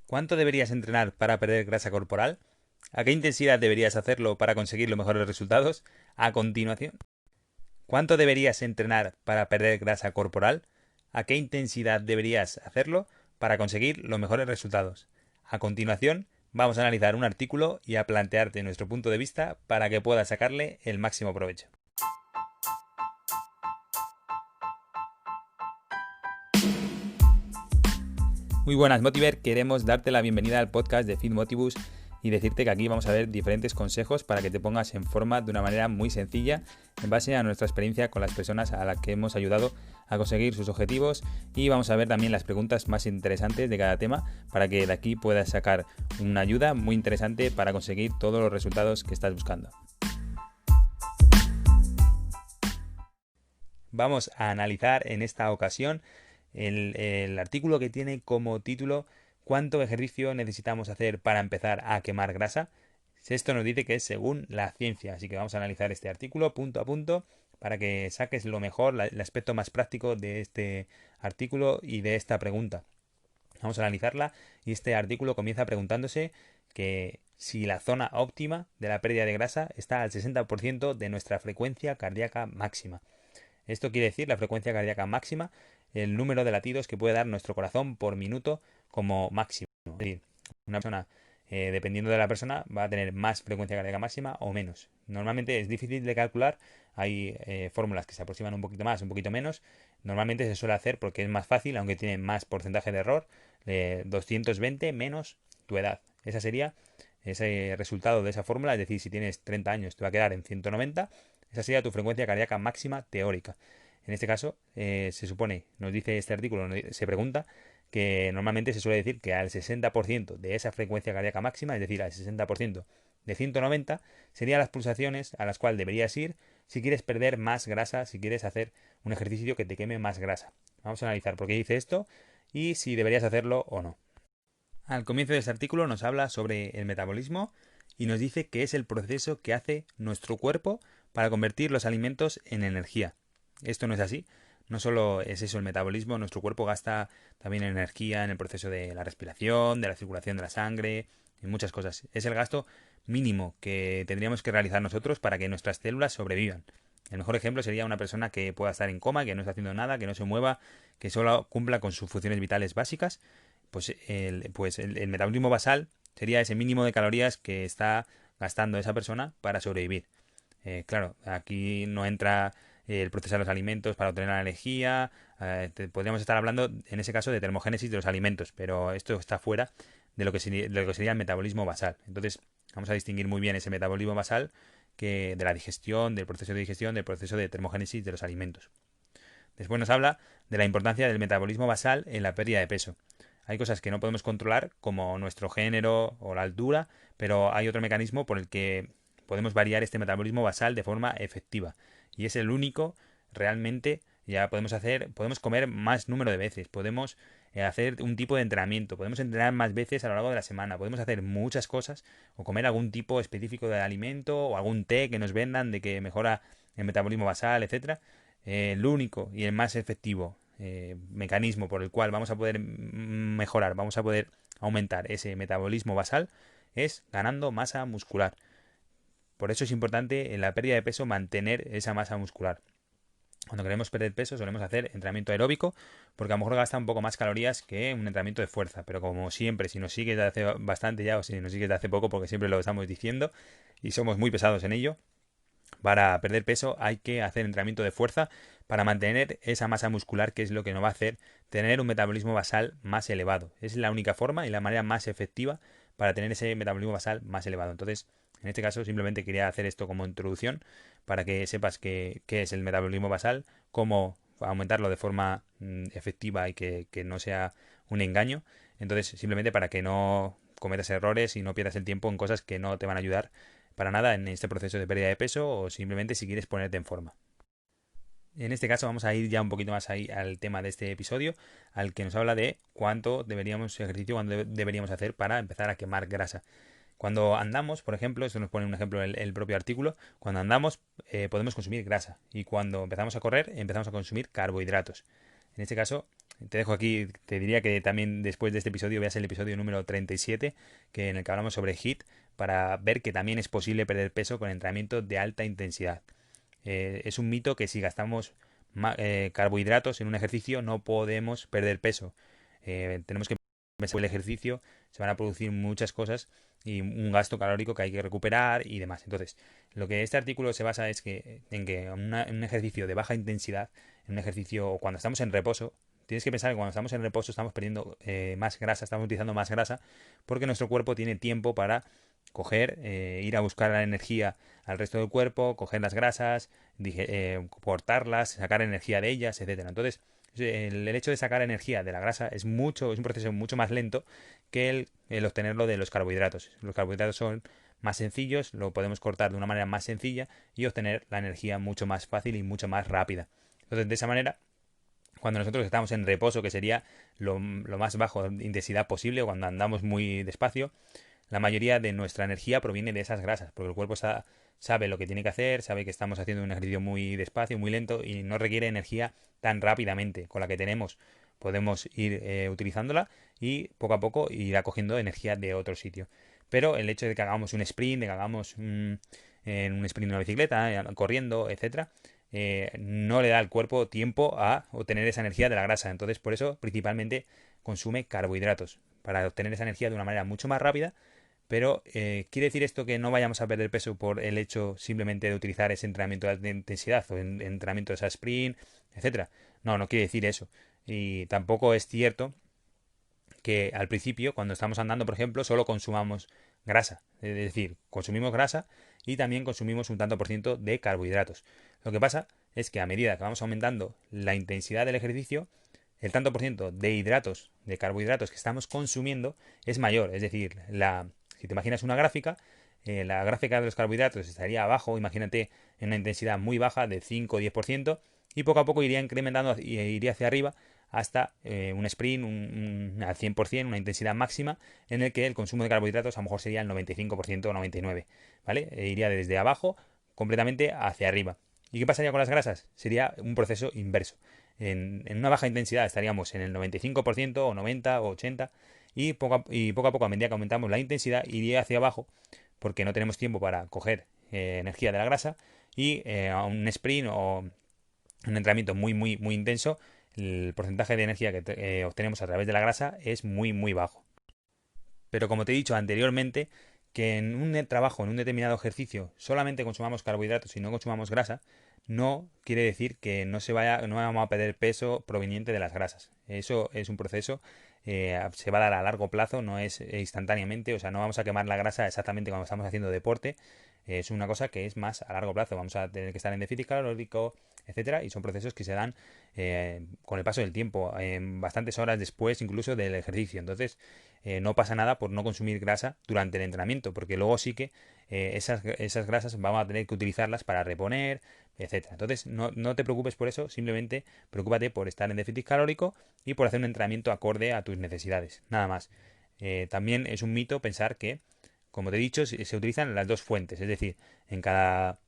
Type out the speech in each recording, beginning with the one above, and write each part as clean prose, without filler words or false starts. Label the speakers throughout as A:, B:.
A: ¿Cuánto deberías entrenar para perder grasa corporal? ¿A qué intensidad deberías hacerlo para conseguir los mejores resultados? A continuación, ¿cuánto deberías entrenar para perder grasa corporal? ¿A qué intensidad deberías hacerlo para conseguir los mejores resultados? A continuación, vamos a analizar un artículo y a plantearte nuestro punto de vista para que puedas sacarle el máximo provecho. Muy buenas, Motiver. Queremos darte la bienvenida al podcast de Fit Motivus y decirte que aquí vamos a ver diferentes consejos para que te pongas en forma de una manera muy sencilla en base a nuestra experiencia con las personas a las que hemos ayudado a conseguir sus objetivos, y vamos a ver también las preguntas más interesantes de cada tema para que de aquí puedas sacar una ayuda muy interesante para conseguir todos los resultados que estás buscando. Vamos a analizar en esta ocasión el artículo que tiene como título ¿Cuánto ejercicio necesitamos hacer para empezar a quemar grasa? Esto nos dice que es según la ciencia, así que vamos a analizar este artículo punto a punto para que saques lo mejor, el aspecto más práctico de este artículo y de esta pregunta. Vamos a analizarla y este artículo comienza preguntándose que si la zona óptima de la pérdida de grasa está al 60% de nuestra frecuencia cardíaca máxima. Esto quiere decir la frecuencia cardíaca máxima, el número de latidos que puede dar nuestro corazón por minuto como máximo. Es decir, una persona, dependiendo de la persona, va a tener más frecuencia cardíaca máxima o menos. Normalmente es difícil de calcular, hay fórmulas que se aproximan un poquito más, un poquito menos. Normalmente se suele hacer porque es más fácil, aunque tiene más porcentaje de error, 220 menos tu edad. Esa sería ese resultado de esa fórmula, es decir, si tienes 30 años te va a quedar en 190. Esa sería tu frecuencia cardíaca máxima teórica. En este caso, se supone, nos dice este artículo, se pregunta que normalmente se suele decir que al 60% de esa frecuencia cardíaca máxima, es decir, al 60% de 190, serían las pulsaciones a las cuales deberías ir si quieres perder más grasa, si quieres hacer un ejercicio que te queme más grasa. Vamos a analizar por qué dice esto y si deberías hacerlo o no. Al comienzo de este artículo nos habla sobre el metabolismo y nos dice que es el proceso que hace nuestro cuerpo para convertir los alimentos en energía. Esto no es así. No solo es eso el metabolismo, nuestro cuerpo gasta también energía en el proceso de la respiración, de la circulación de la sangre, en muchas cosas. Es el gasto mínimo que tendríamos que realizar nosotros para que nuestras células sobrevivan. El mejor ejemplo sería una persona que pueda estar en coma, que no está haciendo nada, que no se mueva, que solo cumpla con sus funciones vitales básicas. Pues el metabolismo basal sería ese mínimo de calorías que está gastando esa persona para sobrevivir. Claro, aquí no entra el procesar los alimentos para obtener la energía. Podríamos estar hablando en ese caso de termogénesis de los alimentos, pero esto está fuera de lo que sería el metabolismo basal. Entonces, vamos a distinguir muy bien ese metabolismo basal que de la digestión, del proceso de digestión, del proceso de termogénesis de los alimentos. Después nos habla de la importancia del metabolismo basal en la pérdida de peso. Hay cosas que no podemos controlar, como nuestro género o la altura, pero hay otro mecanismo por el que podemos variar este metabolismo basal de forma efectiva. Y es el único realmente. Ya podemos comer más número de veces, podemos hacer un tipo de entrenamiento, podemos entrenar más veces a lo largo de la semana, podemos hacer muchas cosas o comer algún tipo específico de alimento o algún té que nos vendan de que mejora el metabolismo basal, etcétera. El único y el más efectivo mecanismo por el cual vamos a poder mejorar, vamos a poder aumentar ese metabolismo basal es ganando masa muscular. Por eso es importante en la pérdida de peso mantener esa masa muscular. Cuando queremos perder peso solemos hacer entrenamiento aeróbico porque a lo mejor gasta un poco más calorías que un entrenamiento de fuerza. Pero como siempre, si nos sigues de hace bastante ya o si nos sigues de hace poco, porque siempre lo estamos diciendo y somos muy pesados en ello, para perder peso hay que hacer entrenamiento de fuerza para mantener esa masa muscular, que es lo que nos va a hacer tener un metabolismo basal más elevado. Es la única forma y la manera más efectiva para tener ese metabolismo basal más elevado. Entonces, en este caso simplemente quería hacer esto como introducción para que sepas qué es el metabolismo basal, cómo aumentarlo de forma efectiva y que no sea un engaño. Entonces, simplemente para que no cometas errores y no pierdas el tiempo en cosas que no te van a ayudar para nada en este proceso de pérdida de peso o simplemente si quieres ponerte en forma. En este caso vamos a ir ya un poquito más ahí al tema de este episodio, al que nos habla de cuánto deberíamos ejercicio, cuánto deberíamos hacer para empezar a quemar grasa. Cuando andamos, por ejemplo, esto nos pone un ejemplo en el propio artículo, cuando andamos podemos consumir grasa y cuando empezamos a correr empezamos a consumir carbohidratos. En este caso, te dejo aquí, te diría que también después de este episodio veas el episodio número 37, en el que hablamos sobre HIIT, para ver que también es posible perder peso con entrenamiento de alta intensidad. Es un mito que si gastamos carbohidratos en un ejercicio no podemos perder peso. Tenemos que pensar que el ejercicio se van a producir muchas cosas y un gasto calórico que hay que recuperar y demás. Entonces, lo que este artículo se basa es en que en un ejercicio de baja intensidad, en un ejercicio o cuando estamos en reposo, tienes que pensar que cuando estamos en reposo estamos perdiendo más grasa, estamos utilizando más grasa, porque nuestro cuerpo tiene tiempo para coger, ir a buscar la energía al resto del cuerpo, coger las grasas, cortarlas, sacar energía de ellas, etcétera. Entonces, el hecho de sacar energía de la grasa es un proceso mucho más lento que el obtenerlo de los carbohidratos. Los carbohidratos son más sencillos, lo podemos cortar de una manera más sencilla y obtener la energía mucho más fácil y mucho más rápida. Entonces, de esa manera, cuando nosotros estamos en reposo, que sería lo más bajo de intensidad posible, o cuando andamos muy despacio, la mayoría de nuestra energía proviene de esas grasas, porque el cuerpo sabe lo que tiene que hacer, sabe que estamos haciendo un ejercicio muy despacio, muy lento y no requiere energía tan rápidamente. Con la que tenemos podemos ir utilizándola y poco a poco ir acogiendo energía de otro sitio. Pero el hecho de que hagamos un sprint, de que hagamos un sprint de una bicicleta, corriendo, etcétera, no le da al cuerpo tiempo a obtener esa energía de la grasa. Entonces, por eso principalmente consume carbohidratos, para obtener esa energía de una manera mucho más rápida. Pero ¿quiere decir esto que no vayamos a perder peso por el hecho simplemente de utilizar ese entrenamiento de alta intensidad o entrenamiento de esa sprint, etcétera? No, no quiere decir eso. Y tampoco es cierto que al principio, cuando estamos andando, por ejemplo, solo consumamos grasa. Es decir, consumimos grasa y también consumimos un tanto por ciento de carbohidratos. Lo que pasa es que a medida que vamos aumentando la intensidad del ejercicio, el tanto por ciento de hidratos, de carbohidratos que estamos consumiendo es mayor. Es decir, si te imaginas una gráfica, la gráfica de los carbohidratos estaría abajo, imagínate, en una intensidad muy baja de 5 o 10%, y poco a poco iría incrementando y iría hacia arriba hasta un sprint al 100%, una intensidad máxima, en el que el consumo de carbohidratos a lo mejor sería el 95% o 99%, ¿vale? Iría desde abajo completamente hacia arriba. ¿Y qué pasaría con las grasas? Sería un proceso inverso. En una baja intensidad estaríamos en el 95% o 90 o 80 y poco a poco a medida que aumentamos la intensidad iría hacia abajo porque no tenemos tiempo para coger energía de la grasa y a un sprint o un entrenamiento muy muy muy intenso el porcentaje de energía que obtenemos a través de la grasa es muy muy bajo. Pero como te he dicho anteriormente, que en un trabajo, en un determinado ejercicio, solamente consumamos carbohidratos y no consumamos grasa, no quiere decir que no vamos a perder peso proveniente de las grasas. Eso es un proceso, se va a dar a largo plazo, no es instantáneamente, o sea, no vamos a quemar la grasa exactamente cuando estamos haciendo deporte, es una cosa que es más a largo plazo. Vamos a tener que estar en déficit calórico, etcétera, y son procesos que se dan con el paso del tiempo, en bastantes horas después incluso del ejercicio. Entonces, no pasa nada por no consumir grasa durante el entrenamiento, porque luego sí que esas grasas vamos a tener que utilizarlas para reponer, etcétera. Entonces, no te preocupes por eso, simplemente preocúpate por estar en déficit calórico y por hacer un entrenamiento acorde a tus necesidades, nada más. También es un mito pensar que, como te he dicho, se utilizan las dos fuentes, es decir, en cada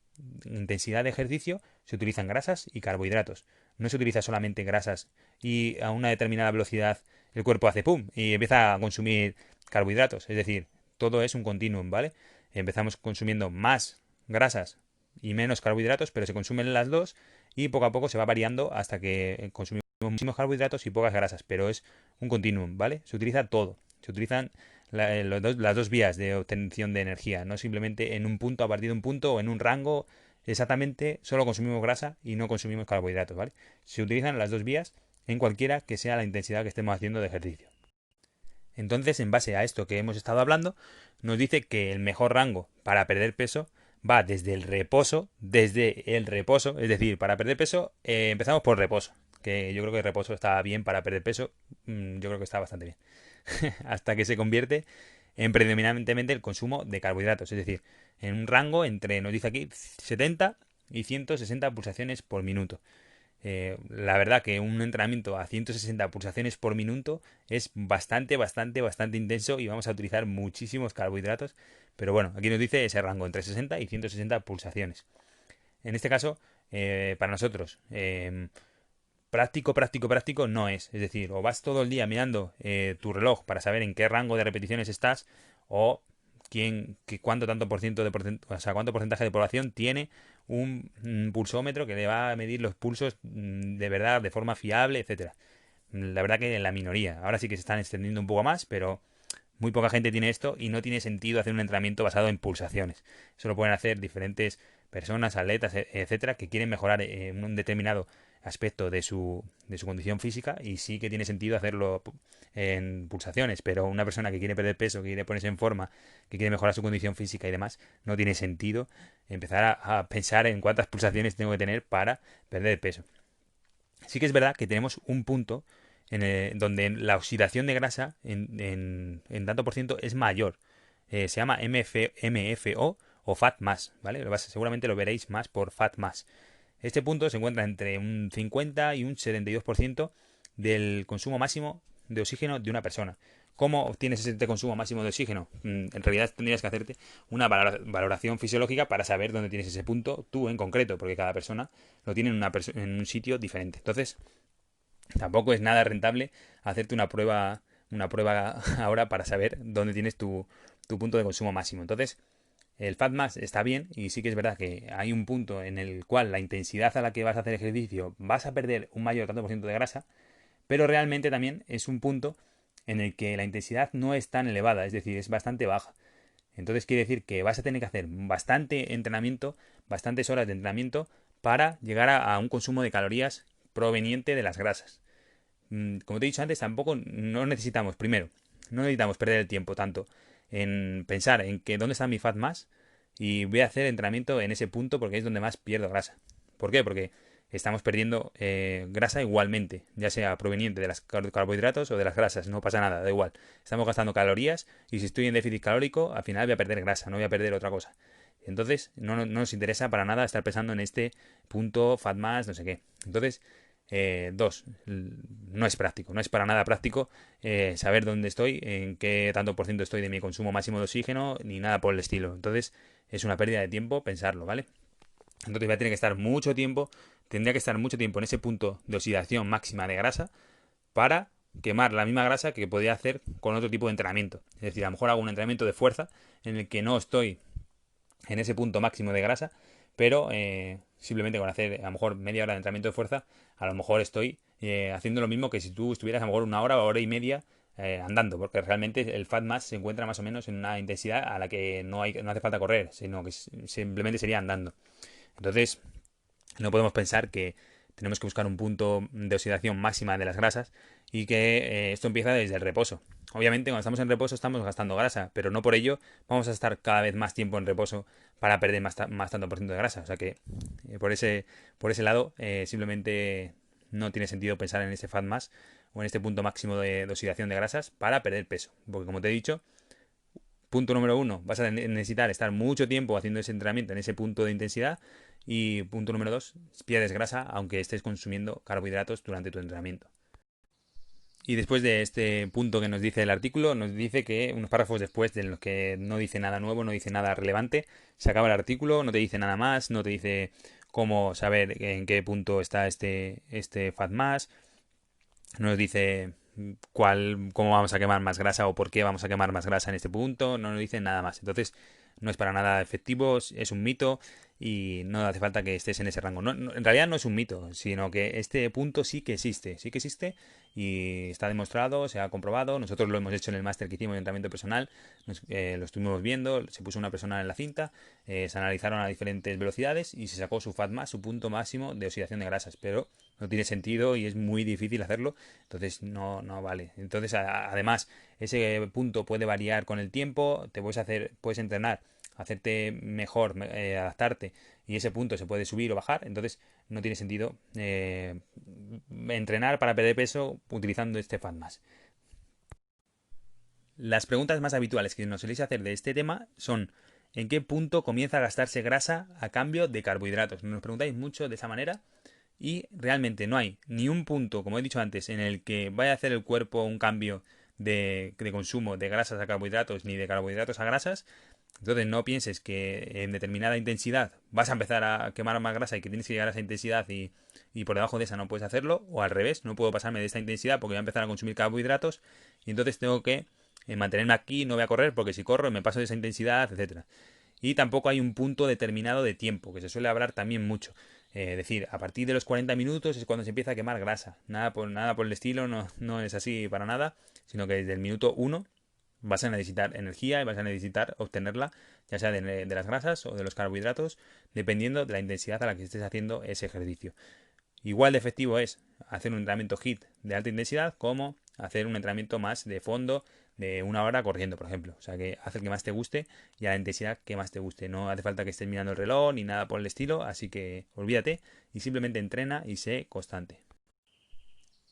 A: intensidad de ejercicio se utilizan grasas y carbohidratos. No se utiliza solamente grasas y a una determinada velocidad el cuerpo hace pum y empieza a consumir carbohidratos. Es decir, todo es un continuum, ¿vale? Empezamos consumiendo más grasas y menos carbohidratos, pero se consumen las dos y poco a poco se va variando hasta que consumimos muchísimos carbohidratos y pocas grasas, pero es un continuum, ¿vale? Se utiliza todo. Se utilizan las dos vías de obtención de energía, no simplemente en un punto, a partir de un punto o en un rango exactamente, solo consumimos grasa y no consumimos carbohidratos, ¿vale? Se utilizan las dos vías en cualquiera que sea la intensidad que estemos haciendo de ejercicio. Entonces, en base a esto que hemos estado hablando, nos dice que el mejor rango para perder peso va desde el reposo, es decir, para perder peso empezamos por reposo, que yo creo que el reposo está bien para perder peso, yo creo que está bastante bien, hasta que se convierte en predominantemente el consumo de carbohidratos, es decir, en un rango entre, nos dice aquí, 70 y 160 pulsaciones por minuto. La verdad que un entrenamiento a 160 pulsaciones por minuto es bastante intenso y vamos a utilizar muchísimos carbohidratos. Pero bueno, aquí nos dice ese rango entre 60 y 160 pulsaciones. En este caso, para nosotros, práctico no es. Es decir, o vas todo el día mirando tu reloj para saber en qué rango de repeticiones estás, o cuánto tanto por ciento o sea, cuánto porcentaje de población tiene un pulsómetro que le va a medir los pulsos de verdad, de forma fiable, etcétera. La verdad que en la minoría. Ahora sí que se están extendiendo un poco más, pero muy poca gente tiene esto y no tiene sentido hacer un entrenamiento basado en pulsaciones. Eso lo pueden hacer diferentes personas, atletas, etcétera, que quieren mejorar en un determinado aspecto de su condición física y sí que tiene sentido hacerlo en pulsaciones, pero una persona que quiere perder peso, que quiere ponerse en forma, que quiere mejorar su condición física y demás, no tiene sentido empezar a pensar en cuántas pulsaciones tengo que tener para perder peso. Sí que es verdad que tenemos un punto donde la oxidación de grasa en tanto por ciento es mayor. Se llama MFO o Fat Mass, ¿vale? Seguramente lo veréis más por Fat Mass. Este punto se encuentra entre un 50 y un 72% del consumo máximo de oxígeno de una persona. ¿Cómo obtienes ese consumo máximo de oxígeno? En realidad tendrías que hacerte una valoración fisiológica para saber dónde tienes ese punto, tú en concreto, porque cada persona lo tiene en un sitio diferente. Entonces, tampoco es nada rentable hacerte una prueba ahora para saber dónde tienes tu punto de consumo máximo. Entonces, el FatMass está bien y sí que es verdad que hay un punto en el cual la intensidad a la que vas a hacer ejercicio vas a perder un mayor tanto por ciento de grasa, pero realmente también es un punto en el que la intensidad no es tan elevada, es decir, es bastante baja. Entonces quiere decir que vas a tener que hacer bastante entrenamiento, bastantes horas de entrenamiento para llegar a un consumo de calorías proveniente de las grasas. Como te he dicho antes, tampoco no necesitamos, primero, no necesitamos perder el tiempo tanto en pensar en que dónde está mi fat mass y voy a hacer entrenamiento en ese punto porque es donde más pierdo grasa. ¿Por qué? Porque estamos perdiendo grasa igualmente, ya sea proveniente de los carbohidratos o de las grasas, no pasa nada, da igual. Estamos gastando calorías y si estoy en déficit calórico, al final voy a perder grasa, no voy a perder otra cosa. Entonces, no nos interesa para nada estar pensando en este punto fat mass, no sé qué. Entonces, dos, no es práctico, no es para nada práctico saber dónde estoy, en qué tanto por ciento estoy de mi consumo máximo de oxígeno, ni nada por el estilo. Entonces, es una pérdida de tiempo pensarlo, ¿vale? Entonces voy a tener que estar mucho tiempo, tendría que estar mucho tiempo en ese punto de oxidación máxima de grasa para quemar la misma grasa que podría hacer con otro tipo de entrenamiento. Es decir, a lo mejor hago un entrenamiento de fuerza en el que no estoy en ese punto máximo de grasa, pero simplemente con hacer a lo mejor media hora de entrenamiento de fuerza, a lo mejor estoy haciendo lo mismo que si tú estuvieras a lo mejor una hora o hora y media andando, porque realmente el fat mass se encuentra más o menos en una intensidad a la que no hace falta correr, sino que simplemente sería andando. Entonces, no podemos pensar que tenemos que buscar un punto de oxidación máxima de las grasas y que esto empieza desde el reposo. Obviamente, cuando estamos en reposo estamos gastando grasa, pero no por ello vamos a estar cada vez más tiempo en reposo para perder más tanto por ciento de grasa. O sea que por ese lado simplemente no tiene sentido pensar en este fat mass o en este punto máximo de oxidación de grasas para perder peso. Porque como te he dicho, punto número uno, vas a necesitar estar mucho tiempo haciendo ese entrenamiento en ese punto de intensidad. Y punto número dos, pierdes grasa aunque estés consumiendo carbohidratos durante tu entrenamiento. Y después de este punto que nos dice el artículo, nos dice que unos párrafos después de los que no dice nada nuevo, no dice nada relevante, se acaba el artículo, no te dice nada más, no te dice cómo saber en qué punto está este fat mass, no nos dice cómo vamos a quemar más grasa o por qué vamos a quemar más grasa en este punto, no nos dice nada más. Entonces, no es para nada efectivo, es un mito y no hace falta que estés en ese rango. En realidad no es un mito, sino que este punto sí que existe y está demostrado, se ha comprobado. Nosotros lo hemos hecho en el máster que hicimos de entrenamiento personal, lo estuvimos viendo, se puso una persona en la cinta, se analizaron a diferentes velocidades y se sacó su fat mass, su punto máximo de oxidación de grasas, pero no tiene sentido y es muy difícil hacerlo, entonces no vale. Entonces, además, ese punto puede variar con el tiempo, puedes entrenar, hacerte mejor, adaptarte y ese punto se puede subir o bajar, entonces no tiene sentido entrenar para perder peso utilizando este FatMass. Las preguntas más habituales que nos soléis hacer de este tema son ¿en qué punto comienza a gastarse grasa a cambio de carbohidratos? Nos preguntáis mucho de esa manera y realmente no hay ni un punto, como he dicho antes, en el que vaya a hacer el cuerpo un cambio de consumo de grasas a carbohidratos ni de carbohidratos a grasas Entonces no pienses que en determinada intensidad vas a empezar a quemar más grasa y que tienes que llegar a esa intensidad y por debajo de esa no puedes hacerlo, o al revés, no puedo pasarme de esta intensidad porque voy a empezar a consumir carbohidratos y entonces tengo que mantenerme aquí, no voy a correr porque si corro me paso de esa intensidad, etcétera. Y tampoco hay un punto determinado de tiempo, que se suele hablar también mucho. Es decir, a partir de los 40 minutos es cuando se empieza a quemar grasa. Nada por el estilo, no es así para nada, sino que desde el minuto uno vas a necesitar energía y vas a necesitar obtenerla, ya sea de las grasas o de los carbohidratos, dependiendo de la intensidad a la que estés haciendo ese ejercicio. Igual de efectivo es hacer un entrenamiento HIIT de alta intensidad como hacer un entrenamiento más de fondo de 1 hora corriendo, por ejemplo. O sea, que hace el que más te guste y a la intensidad que más te guste. No hace falta que estés mirando el reloj ni nada por el estilo, así que olvídate y simplemente entrena y sé constante.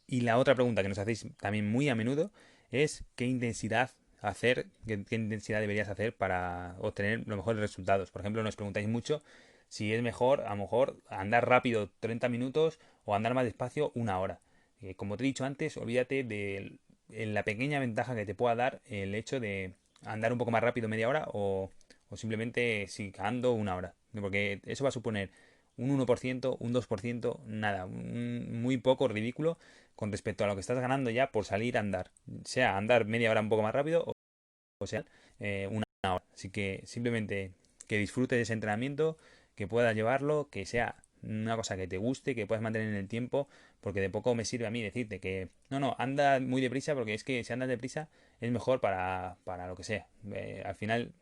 A: Y la otra pregunta que nos hacéis también muy a menudo es qué intensidad deberías hacer para obtener los mejores resultados. Por ejemplo, nos preguntáis mucho si es mejor, a lo mejor, andar rápido 30 minutos o andar más despacio 1 hora. Como te he dicho antes, olvídate de la pequeña ventaja que te pueda dar el hecho de andar un poco más rápido media hora o simplemente si ando 1 hora. Porque eso va a suponer un 1%, un 2%, nada, muy poco ridículo con respecto a lo que estás ganando ya por salir a andar. Sea andar media hora un poco más rápido o sea 1 hora. Así que simplemente que disfrutes de ese entrenamiento, que puedas llevarlo, que sea una cosa que te guste, que puedas mantener en el tiempo, porque de poco me sirve a mí decirte que no, anda muy deprisa, porque es que si andas deprisa es mejor para lo que sea. Al final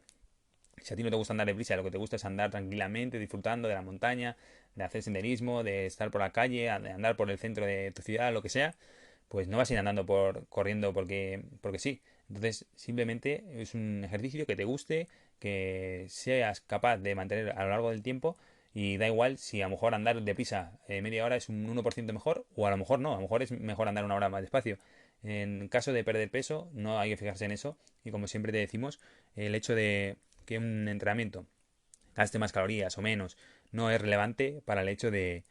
A: si a ti no te gusta andar deprisa, lo que te gusta es andar tranquilamente, disfrutando de la montaña, de hacer senderismo, de estar por la calle, de andar por el centro de tu ciudad, lo que sea, pues no vas a ir andando corriendo porque sí. Entonces, simplemente es un ejercicio que te guste, que seas capaz de mantener a lo largo del tiempo y da igual si a lo mejor andar deprisa media hora es un 1% mejor o a lo mejor no, a lo mejor es mejor andar 1 hora más despacio. En caso de perder peso, no hay que fijarse en eso y como siempre te decimos, el hecho de que un entrenamiento gaste más calorías o menos no es relevante para el hecho de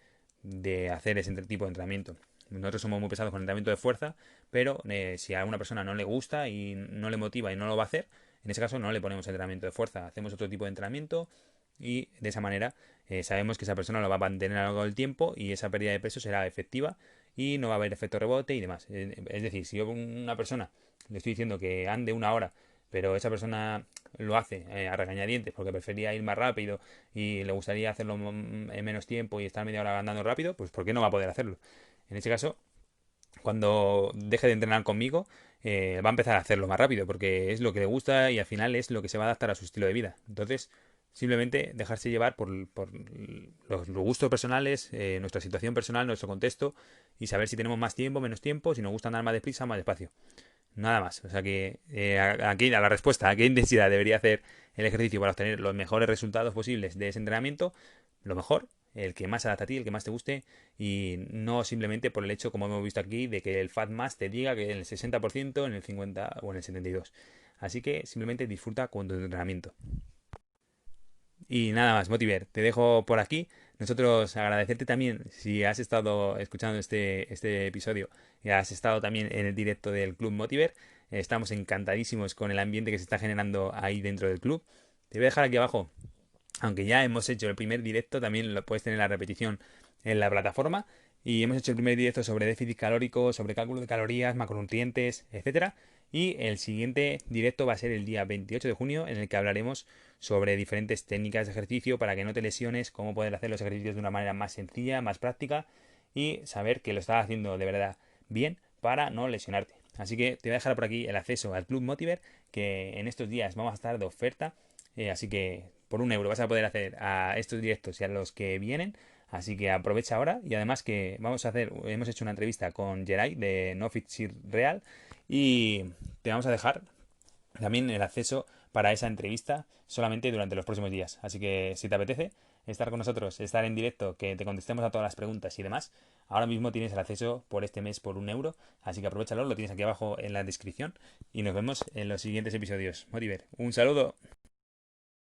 A: hacer ese tipo de entrenamiento. Nosotros somos muy pesados con el entrenamiento de fuerza, pero si a una persona no le gusta y no le motiva y no lo va a hacer, en ese caso no le ponemos entrenamiento de fuerza, hacemos otro tipo de entrenamiento y de esa manera sabemos que esa persona lo va a mantener a lo largo del tiempo y esa pérdida de peso será efectiva y no va a haber efecto rebote y demás. Es decir, si yo a una persona le estoy diciendo que ande 1 hora, pero esa persona lo hace a regañadientes porque prefería ir más rápido y le gustaría hacerlo en menos tiempo y estar media hora andando rápido, pues ¿por qué no va a poder hacerlo? En ese caso, cuando deje de entrenar conmigo, va a empezar a hacerlo más rápido porque es lo que le gusta y al final es lo que se va a adaptar a su estilo de vida. Entonces, simplemente dejarse llevar por los gustos personales, nuestra situación personal, nuestro contexto y saber si tenemos más tiempo, menos tiempo, si nos gusta andar más deprisa, más despacio. Nada más. O sea que aquí a la respuesta, ¿a qué intensidad debería hacer el ejercicio para obtener los mejores resultados posibles de ese entrenamiento? Lo mejor, el que más se adapta a ti, el que más te guste y no simplemente por el hecho, como hemos visto aquí, de que el Fat Mass te diga que en el 60%, en el 50% o en el 72%. Así que simplemente disfruta con tu entrenamiento. Y nada más, Motiver, te dejo por aquí. Nosotros agradecerte también si has estado escuchando este episodio y has estado también en el directo del Club Motiver. Estamos encantadísimos con el ambiente que se está generando ahí dentro del club. Te voy a dejar aquí abajo, aunque ya hemos hecho el primer directo, también lo puedes tener la repetición en la plataforma. Y hemos hecho el primer directo sobre déficit calórico, sobre cálculo de calorías, macronutrientes, etcétera. Y el siguiente directo va a ser el día 28 de junio, en el que hablaremos sobre diferentes técnicas de ejercicio para que no te lesiones, cómo poder hacer los ejercicios de una manera más sencilla, más práctica y saber que lo estás haciendo de verdad bien para no lesionarte. Así que te voy a dejar por aquí el acceso al Club Motiver, que en estos días vamos a estar de oferta. Así que por 1 euro vas a poder hacer a estos directos y a los que vienen. Así que aprovecha ahora y además que hemos hecho una entrevista con Geray de No Fit Sir Real y te vamos a dejar también el acceso para esa entrevista solamente durante los próximos días. Así que si te apetece estar con nosotros, estar en directo, que te contestemos a todas las preguntas y demás, ahora mismo tienes el acceso por este mes por 1 euro. Así que aprovechalo, lo tienes aquí abajo en la descripción y nos vemos en los siguientes episodios. Motiver, un saludo.